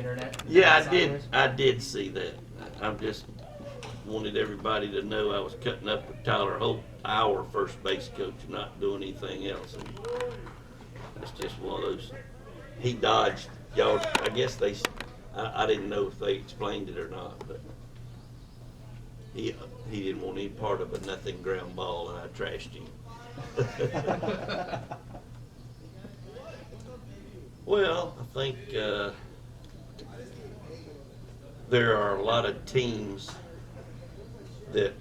internet? Yeah, I did see that. I just wanted everybody to know I was cutting up with Tyler Holt, our first base coach, not doing anything else. And it's just one of those. He dodged y'all. I guess I didn't know if they explained it or not, but he didn't want any part of a nothing ground ball, and I trashed him. Well, I think there are a lot of teams that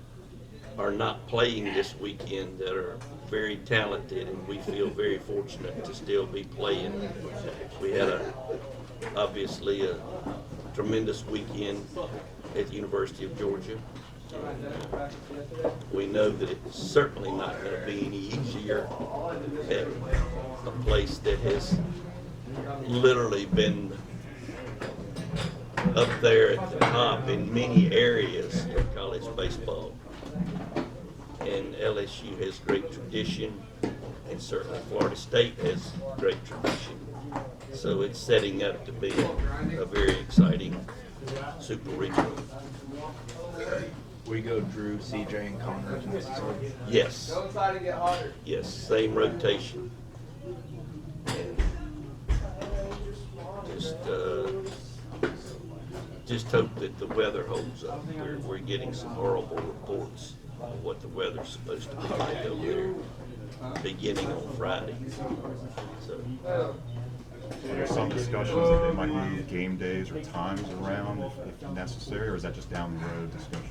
are not playing this weekend that are very talented, and we feel very fortunate to still be playing. We had obviously a tremendous weekend at the University of Georgia. We know that it's certainly not going to be any easier at a place that has literally been up there at the top in many areas of college baseball. And LSU has great tradition, and certainly Florida State has great tradition. So it's setting up to be a very exciting super regional. We go Drew, CJ, and Connor to Mississippi. Yes. Yes, same rotation. And just hope that the weather holds up. We're getting some horrible reports of what the weather's supposed to be like over there, beginning on Friday. So. There's some discussions that they might move game days or times around if necessary, or is that just down the road discussion?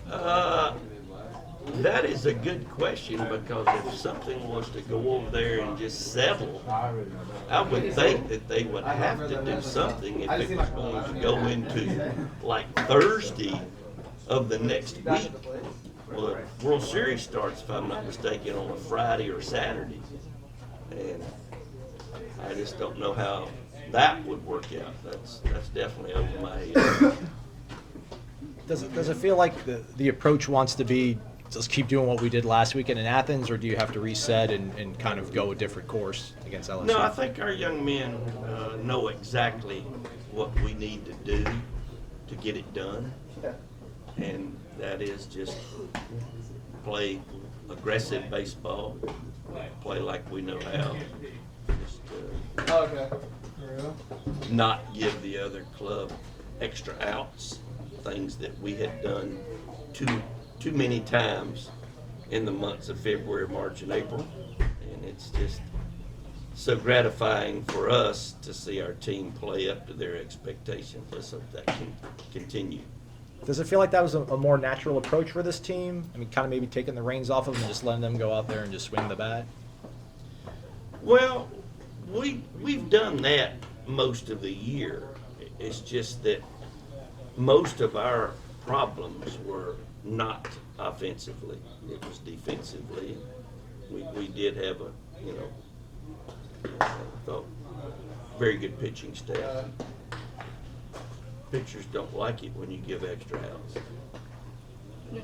That is a good question, because if something was to go over there and just settle, I would think that they would have to do something if it was going to go into like Thursday of the next week. Well, the World Series starts, if I'm not mistaken, on a Friday or Saturday. And I just don't know how that would work out. That's definitely over my head. Does it feel like the approach wants to be, let's keep doing what we did last weekend in Athens, or do you have to reset and kind of go a different course against LSU? No, I think our young men know exactly what we need to do to get it done. And that is just play aggressive baseball, play like we know how. Just, not give the other club extra outs, things that we had done too many times in the months of February, March, and April. And it's just so gratifying for us to see our team play up to their expectations. Let's hope that can continue. Does it feel like that was a more natural approach for this team? I mean, kind of maybe taking the reins off of them and just letting them go out there and just swing the bat? Well, we've done that most of the year. It's just that most of our problems were not offensively. It was defensively. We did have I thought, very good pitching staff. Pitchers don't like it when you give extra outs.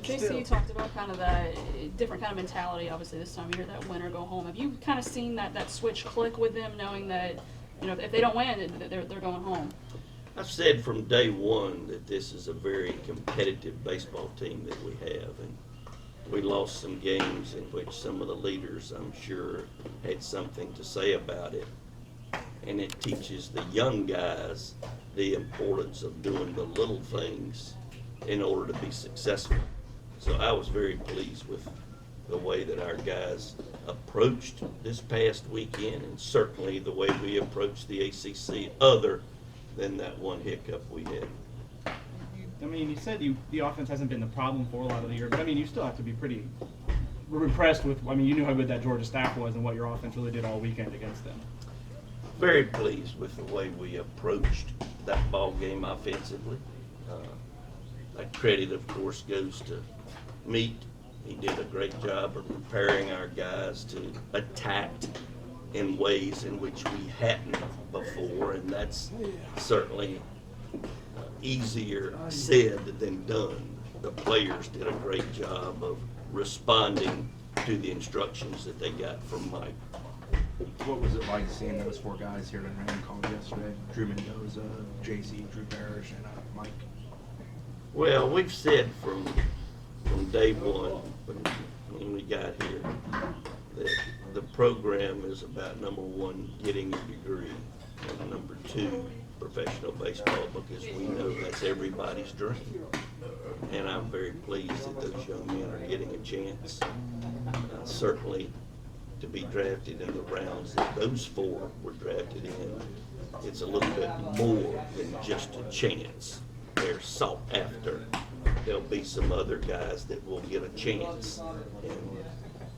JC, you talked about kind of that different kind of mentality, obviously, this time of year, that win or go home. Have you kind of seen that switch click with them, knowing that, if they don't win, they're going home? I've said from day one that this is a very competitive baseball team that we have, and we lost some games in which some of the leaders, I'm sure, had something to say about it. And it teaches the young guys the importance of doing the little things in order to be successful. So I was very pleased with the way that our guys approached this past weekend, and certainly the way we approached the ACC, other than that one hiccup we had. I mean, you said the offense hasn't been the problem for a lot of the year, but I mean, you still have to be pretty impressed with, you knew how good that Georgia staff was and what your offense really did all weekend against them. Very pleased with the way we approached that ball game offensively. That credit, of course, goes to Meat. He did a great job of preparing our guys to attack in ways in which we hadn't before, and that's certainly easier said than done. The players did a great job of responding to the instructions that they got from Mike. What was it like seeing those 4 guys here at Random Call yesterday? Drew Mendoza, JC, Drew Parrish, and Mike. Well, we've said from day one, when we got here, that the program is about, number one, getting a degree, and number two, professional baseball, because we know that's everybody's dream. And I'm very pleased that those young men are getting a chance. Certainly, to be drafted in the rounds that those 4 were drafted in, it's a little bit more than just a chance. They're sought after. There'll be some other guys that will get a chance. And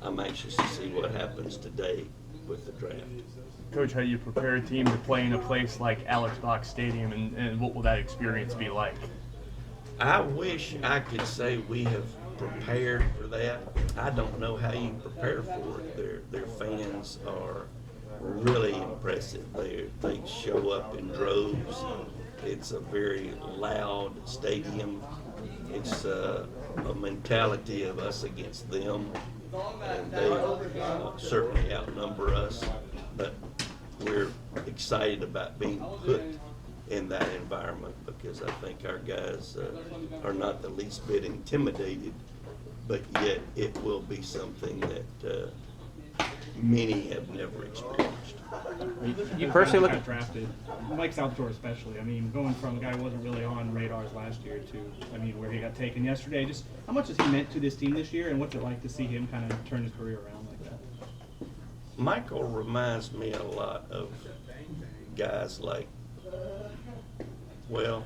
I'm anxious to see what happens today with the draft. Coach, how do you prepare a team to play in a place like Alex Box Stadium, and what will that experience be like? I wish I could say we have prepared for that. I don't know how you prepare for it. Their fans are really impressive. They show up in droves. It's a very loud stadium. It's a mentality of us against them, and they certainly outnumber us. But we're excited about being put in that environment, because I think our guys are not the least bit intimidated, but yet it will be something that many have never experienced. You personally look got at drafted, Mike's outdoor especially. I mean, going from a guy who wasn't really on radars last year to, I mean, where he got taken yesterday. Just how much has he meant to this team this year, and what's it like to see him kind of turn his career around like that? Michael reminds me a lot of guys like, well,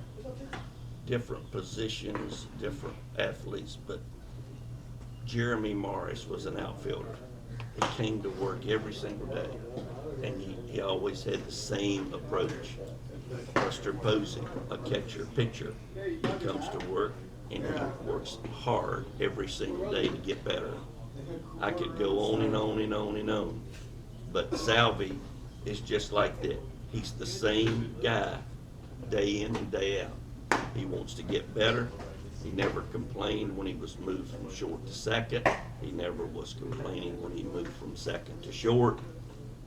different positions, different athletes, but Jeremy Morris was an outfielder. He came to work every single day, and he always had the same approach. Buster Posey, a catcher, pitcher, he comes to work and he works hard every single day to get better. I could go on and on and on and on, but Salvi is just like that. He's the same guy day in and day out. He wants to get better. He never complained when he was moved from short to second. He never was complaining when he moved from second to short.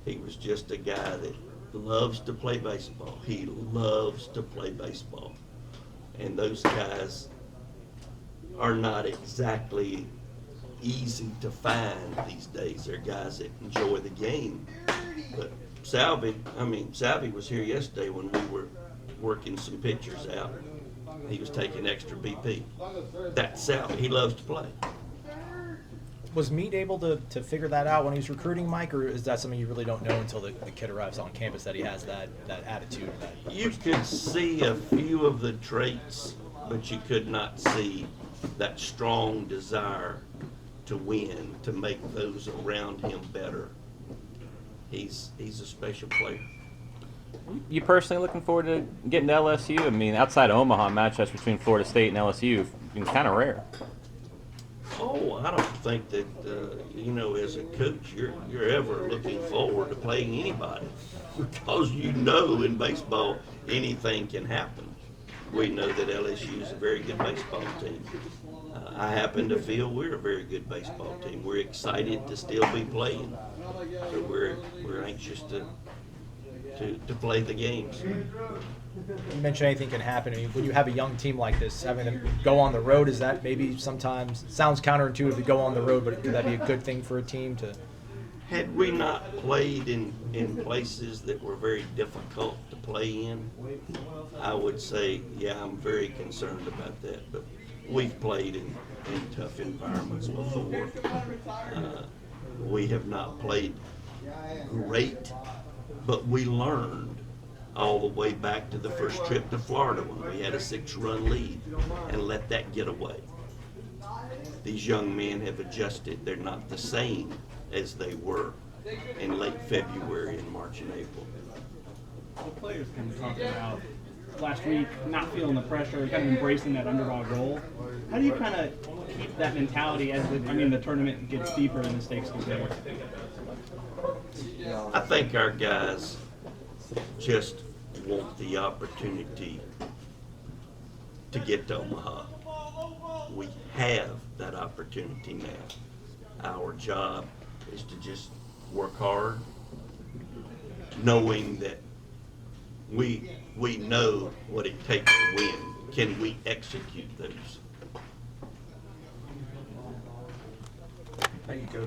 He was just a guy that loves to play baseball. He loves to play baseball. And those guys are not exactly easy to find these days. They're guys that enjoy the game. But Salvi was here yesterday when we were working some pitchers out. He was taking extra BP. That's Salvi. He loves to play. Was Meade able to figure that out when he was recruiting Mike, or is that something you really don't know until the kid arrives on campus, that he has that attitude? You could see a few of the traits, but you could not see that strong desire to win, to make those around him better. He's a special player. You personally looking forward to getting to LSU? I mean, outside of Omaha, matchups between Florida State and LSU have been kind of rare. Oh, I don't think that, as a coach, you're ever looking forward to playing anybody. Because in baseball, anything can happen. We know that LSU is a very good baseball team. I happen to feel we're a very good baseball team. We're excited to still be playing. So we're anxious to play the games. You mentioned anything can happen. I mean, when you have a young team like this, having them go on the road, is that maybe sometimes, it sounds counterintuitive to go on the road, but could that be a good thing for a team to? Had we not played in places that were very difficult to play in, I would say, yeah, I'm very concerned about that. But we've played in tough environments before. We have not played great, but we learned all the way back to the first trip to Florida when we had a 6-run lead and let that get away. These young men have adjusted. They're not the same as they were in late February and March and April. The players kind of talked about last week not feeling the pressure, kind of embracing that underdog role. How do you kind of keep that mentality as the tournament gets deeper and the stakes get bigger? I think our guys just want the opportunity to get to Omaha. We have that opportunity now. Our job is to just work hard, knowing that we know what it takes to win. Can we execute those? Thank you, Coach.